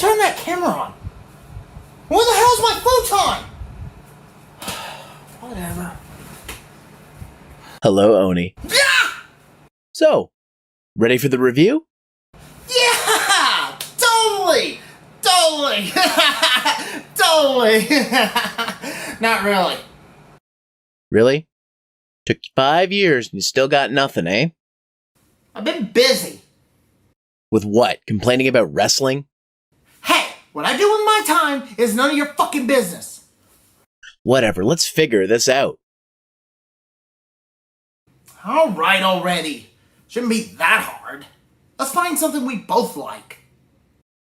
turned that camera on? Where the hell's my futon? Whatever. Hello, Oni. Yeah! So, ready for the review? Yeah! Totally! Totally! Totally! Not really. Really? Took you 5 years and you still got nothing, eh? I've been busy. With what? Complaining about wrestling? Hey, what I do with my time is none of your fucking business. Whatever, let's figure this out. Alright already. Shouldn't be that hard. Let's find something we both like.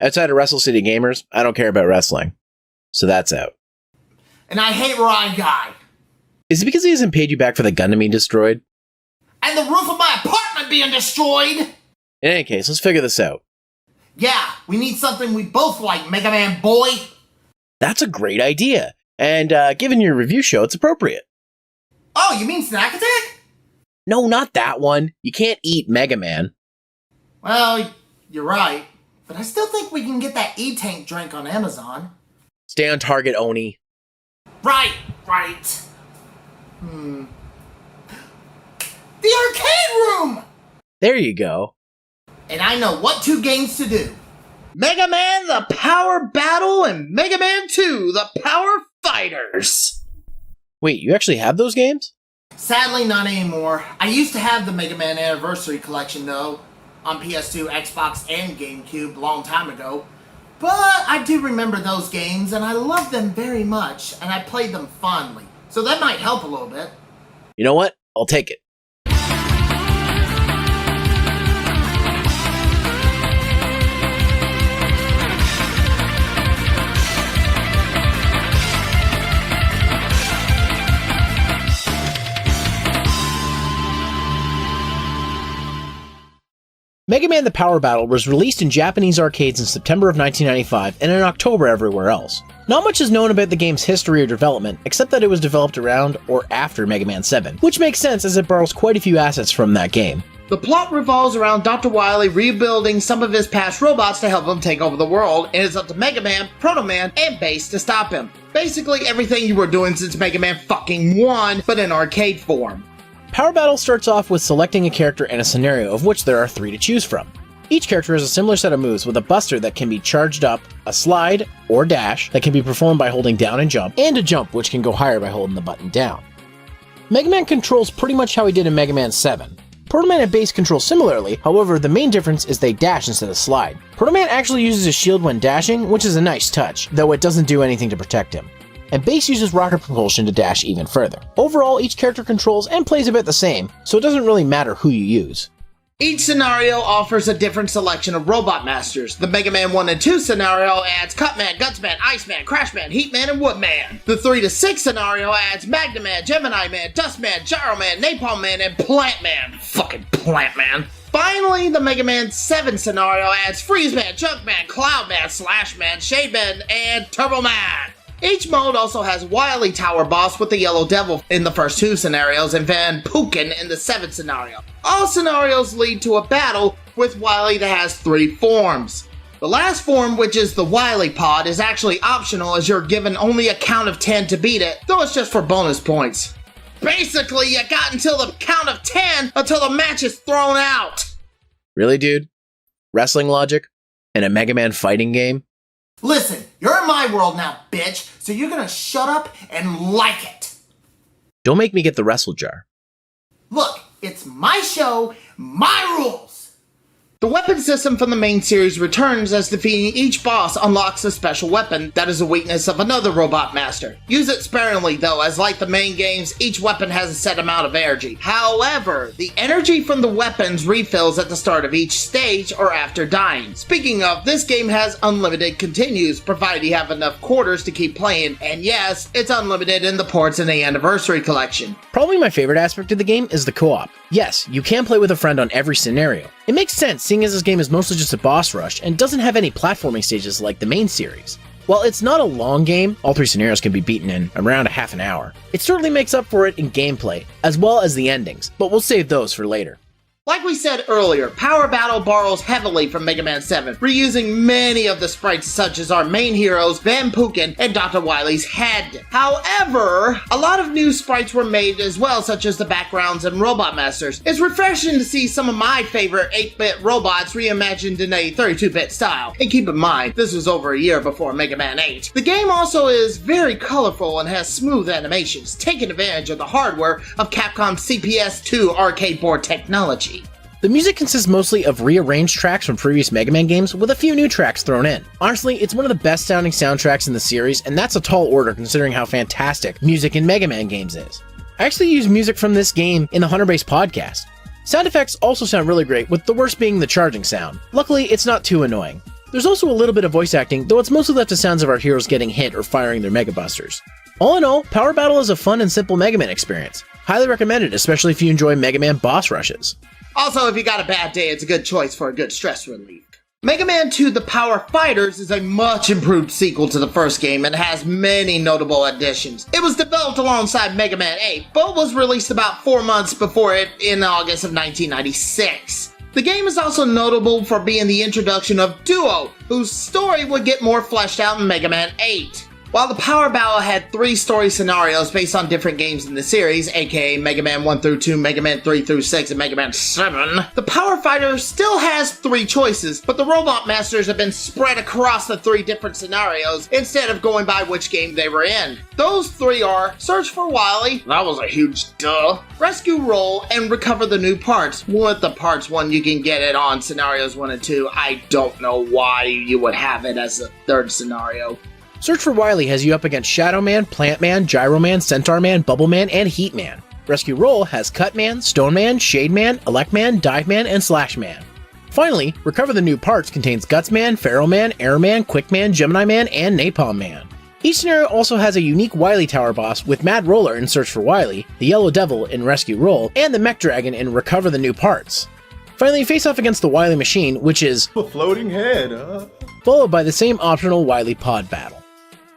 Outside of Wrestle City Gamers, I don't care about wrestling. So that's out. And I hate Rye Guy. Is it because he hasn't paid you back for the Gundam he destroyed? And the roof of my apartment being destroyed! In any case, let's figure this out. Yeah, we need something we both like, Mega Man boy! That's a great idea. And given your review show, it's appropriate. Oh, you mean Snack Attack? No, not that one. You can't eat Mega Man. Well, you're right. But I still think we can get that E-Tank drink on Amazon. Stay on target, Oni. Right. The arcade room! There you go. And I know what 2 games to do. Mega Man the Power Battle and Mega Man 2 the Power Fighters. Wait, you actually have those games? Sadly, not anymore. I used to have the Mega Man Anniversary Collection, though, on PS2, Xbox, and GameCube a long time ago. But I do remember those games, and I love them very much, and I played them fondly. So that might help a little bit. You know what? I'll take it. Mega Man the Power Battle was released in Japanese arcades in September of 1995 and in October everywhere else. Not much is known about the game's history or development, except that it was developed around or after Mega Man 7, which makes sense as it borrows quite a few assets from that game. The plot revolves around Dr. Wily rebuilding some of his past robots to help him take over the world, and it's up to Mega Man, Protoman, and Bass to stop him. Basically everything you were doing since Mega Man fucking 1, but in arcade form. Power Battle starts off with selecting a character and a scenario, of which there are 3 to choose from. Each character has a similar set of moves with a buster that can be charged up, a slide, or dash that can be performed by holding down and jump, and a jump which can go higher by holding the button down. Mega Man controls pretty much how he did in Mega Man 7. Protoman and Bass control similarly, however the main difference is they dash instead of slide. Protoman actually uses a shield when dashing, which is a nice touch, though it doesn't do anything to protect him. And Bass uses rocket propulsion to dash even further. Overall, each character controls and plays a bit the same, so it doesn't really matter who you use. Each scenario offers a different selection of Robot Masters. The Mega Man 1 and 2 scenario adds Cutman, Gutsman, Iceman, Crashman, Heatman, and Woodman. The 3 to 6 scenario adds Magnaman, Gemini Man, Dustman, Gyroman, Napalm Man, and Plantman. Fucking Plantman. Finally, the Mega Man 7 scenario adds Freezeman, Junkman, Cloudman, Slashman, Shademan, and Turboman. Each mode also has Wily Tower Boss with the Yellow Devil in the first 2 scenarios and Van Pookin in the 7th scenario. All scenarios lead to a battle with Wily that has 3 forms. The last form, which is the Wily Pod, is actually optional as you're given only a count of 10 to beat it, though it's just for bonus points. Basically, you got until the count of 10 until the match is thrown out! Really, dude? Wrestling logic? In a Mega Man fighting game? Listen, you're in my world now, bitch, so you're gonna shut up and like it. Don't make me get the wrestle jar. Look, it's my show, my rules. The weapon system from the main series returns as defeating each boss unlocks a special weapon that is a weakness of another Robot Master. Use it sparingly though, as like the main games, each weapon has a set amount of energy. However, the energy from the weapons refills at the start of each stage or after dying. Speaking of, this game has unlimited continues, provided you have enough quarters to keep playing, and yes, it's unlimited in the ports in the Anniversary Collection. Probably my favorite aspect of the game is the co-op. Yes, you can play with a friend on every scenario. It makes sense seeing as this game is mostly just a boss rush and doesn't have any platforming stages like the main series. While it's not a long game, all 3 scenarios can be beaten in around a half an hour. It certainly makes up for it in gameplay, as well as the endings, but we'll save those for later. Like we said earlier, Power Battle borrows heavily from Mega Man 7, reusing many of the sprites such as our main heroes, Van Pookin and Dr. Wily's head. However, a lot of new sprites were made as well, such as the backgrounds and Robot Masters. It's refreshing to see some of my favorite 8-bit robots reimagined in a 32-bit style. And keep in mind, this was over a year before Mega Man 8. The game also is very colorful and has smooth animations, taking advantage of the hardware of Capcom's CPS2 arcade board technology. The music consists mostly of rearranged tracks from previous Mega Man games with a few new tracks thrown in. Honestly, it's one of the best sounding soundtracks in the series, and that's a tall order considering how fantastic music in Mega Man games is. I actually use music from this game in the Hunter Base podcast. Sound effects also sound really great, with the worst being the charging sound. Luckily, it's not too annoying. There's also a little bit of voice acting, though it's mostly left to sounds of our heroes getting hit or firing their Mega Busters. All in all, Power Battle is a fun and simple Mega Man experience. Highly recommended, especially if you enjoy Mega Man boss rushes. Also, if you got a bad day, it's a good choice for a good stress relief. Mega Man 2 The Power Fighters is a much improved sequel to the first game and has many notable additions. It was developed alongside Mega Man 8, but was released about 4 months before it in August of 1996. The game is also notable for being the introduction of Duo, whose story would get more fleshed out in Mega Man 8. While the Power Battle had 3 story scenarios based on different games in the series, aka Mega Man 1 through 2, Mega Man 3 through 6, and Mega Man 7, the Power Fighter still has 3 choices, but the Robot Masters have been spread across the 3 different scenarios instead of going by which game they were in. Those 3 are Search for Wily, that was a huge duh, Rescue Roll, and Recover the New Parts. With the parts one, you can get it on scenarios 1 and 2. I don't know why you would have it as a 3rd scenario. Search for Wily has you up against Shadow Man, Plant Man, Gyro Man, Centaur Man, Bubble Man, and Heat Man. Rescue Roll has Cut Man, Stone Man, Shade Man, Elect Man, Dive Man, and Slash Man. Finally, Recover the New Parts contains Guts Man, Pharaoh Man, Air Man, Quick Man, Gemini Man, and Napalm Man. Each scenario also has a unique Wily Tower boss with Mad Roller in Search for Wily, the Yellow Devil in Rescue Roll, and the Mech Dragon in Recover the New Parts. Finally, you face off against the Wily Machine, which is a floating head, followed by the same optional Wily Pod battle.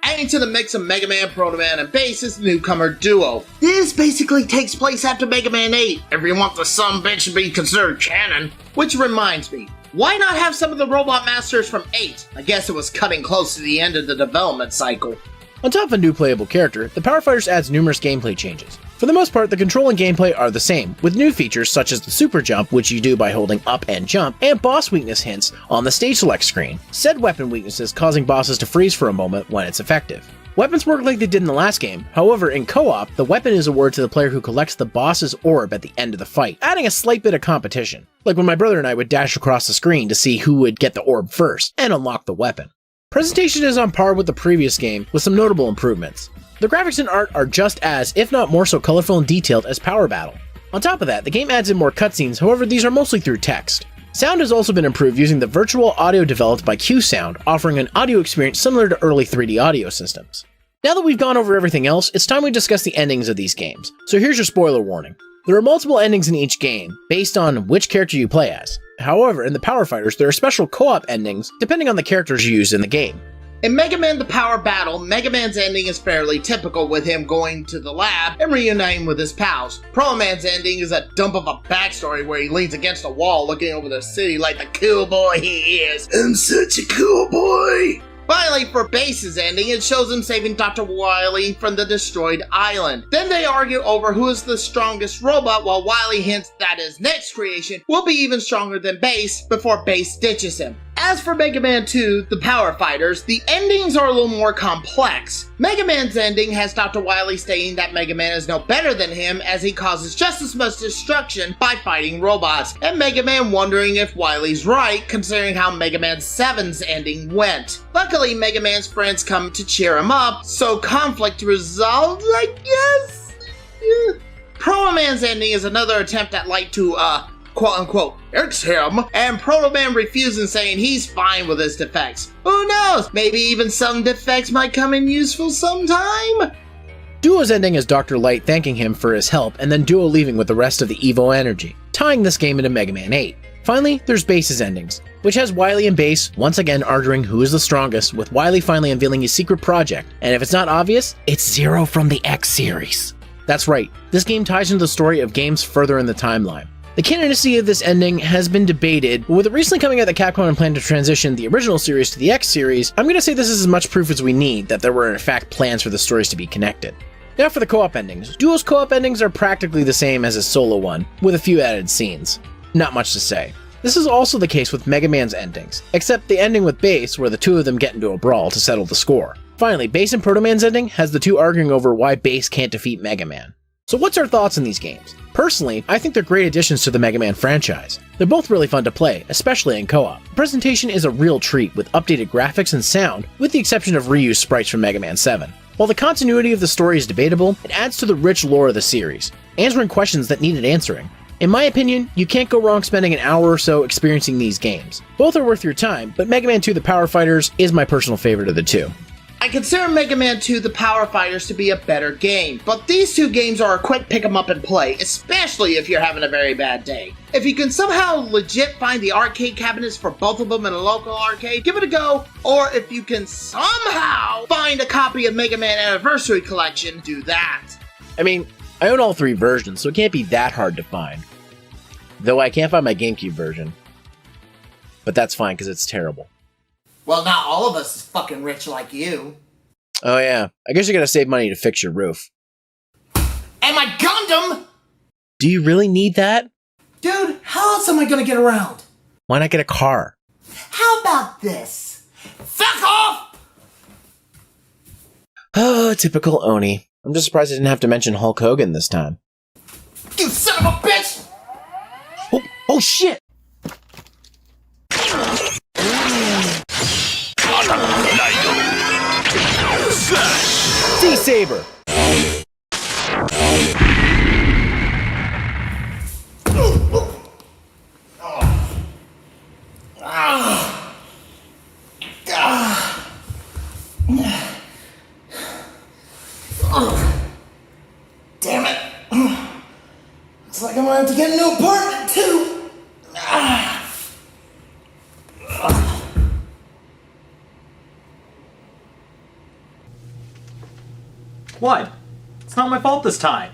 Adding to the mix of Mega Man, Protoman, and Bass is the newcomer Duo. This basically takes place after Mega Man 8, if you want the sumbitch to be considered canon. Which reminds me, why not have some of the Robot Masters from 8? I guess it was cutting close to the end of the development cycle. On top of a new playable character, the Power Fighters adds numerous gameplay changes. For the most part, the control and gameplay are the same, with new features such as the Super Jump, which you do by holding up and jump, and boss weakness hints on the stage select screen. Said weapon weaknesses causing bosses to freeze for a moment when it's effective. Weapons work like they did in the last game, however in co-op, the weapon is awarded to the player who collects the boss's orb at the end of the fight, adding a slight bit of competition. Like when my brother and I would dash across the screen to see who would get the orb first, and unlock the weapon. Presentation is on par with the previous game, with some notable improvements. The graphics and art are just as, if not more so colorful and detailed as Power Battle. On top of that, the game adds in more cutscenes, however these are mostly through text. Sound has also been improved using the virtual audio developed by Q-Sound, offering an audio experience similar to early 3D audio systems. Now that we've gone over everything else, it's time we discuss the endings of these games. So here's your spoiler warning. There are multiple endings in each game, based on which character you play as. However, in the Power Fighters, there are special co-op endings, depending on the characters you use in the game. In Mega Man The Power Battle, Mega Man's ending is fairly typical, with him going to the lab and reuniting with his pals. Protoman's ending is a dump of a backstory where he leans against a wall looking over the city like the cool boy he is. I'm such a cool boy! Finally, for Bass's ending, it shows him saving Dr. Wily from the destroyed island. Then they argue over who is the strongest robot, while Wily hints that his next creation will be even stronger than Bass before Bass ditches him. As for Mega Man 2, The Power Fighters, the endings are a little more complex. Mega Man's ending has Dr. Wily stating that Mega Man is no better than him as he causes just as much destruction by fighting robots, and Mega Man wondering if Wily's right considering how Mega Man 7's ending went. Luckily, Mega Man's friends come to cheer him up, so conflict resolved, I guess? Yeah. Protoman's ending is another attempt at light to, quote-unquote, it's him, and Protoman refusing, saying he's fine with his defects. Who knows, maybe even some defects might come in useful sometime? Duo's ending is Dr. Light thanking him for his help, and then Duo leaving with the rest of the Evo energy, tying this game into Mega Man 8. Finally, there's Bass's endings, which has Wily and Bass once again arguing who is the strongest, with Wily finally unveiling his secret project, and if it's not obvious, it's Zero from the X series. That's right, this game ties into the story of games further in the timeline. The canonicity of this ending has been debated, but with it recently coming out that Capcom had planned to transition the original series to the X series, I'm going to say this is as much proof as we need that there were in fact plans for the stories to be connected. Now for the co-op endings. Duo's co-op endings are practically the same as his solo one, with a few added scenes. Not much to say. This is also the case with Mega Man's endings, except the ending with Bass where the two of them get into a brawl to settle the score. Finally, Bass and Protoman's ending has the two arguing over why Bass can't defeat Mega Man. So what's our thoughts on these games? Personally, I think they're great additions to the Mega Man franchise. They're both really fun to play, especially in co-op. The presentation is a real treat with updated graphics and sound, with the exception of reused sprites from Mega Man 7. While the continuity of the story is debatable, it adds to the rich lore of the series, answering questions that needed answering. In my opinion, you can't go wrong spending an hour or so experiencing these games. Both are worth your time, but Mega Man 2 The Power Fighters is my personal favorite of the two. I consider Mega Man 2 The Power Fighters to be a better game, but these two games are a quick pick 'em up and play, especially if you're having a very bad day. If you can somehow legit find the arcade cabinets for both of them in a local arcade, give it a go, or if you can somehow find a copy of Mega Man Anniversary Collection, do that. I mean, I own all three versions, so it can't be that hard to find. Though I can't find my GameCube version. But that's fine, because it's terrible. Well, not all of us is fucking rich like you. Oh yeah, I guess you gotta save money to fix your roof. And my Gundam! Do you really need that? Dude, how else am I gonna get around? Why not get a car? How about this? Fuck off! Oh, typical Oni. I'm just surprised I didn't have to mention Hulk Hogan this time. You son of a bitch! Oh shit! D-Saber! Damn it. Looks like I'm gonna have to get a new apartment too. What? It's not my fault this time.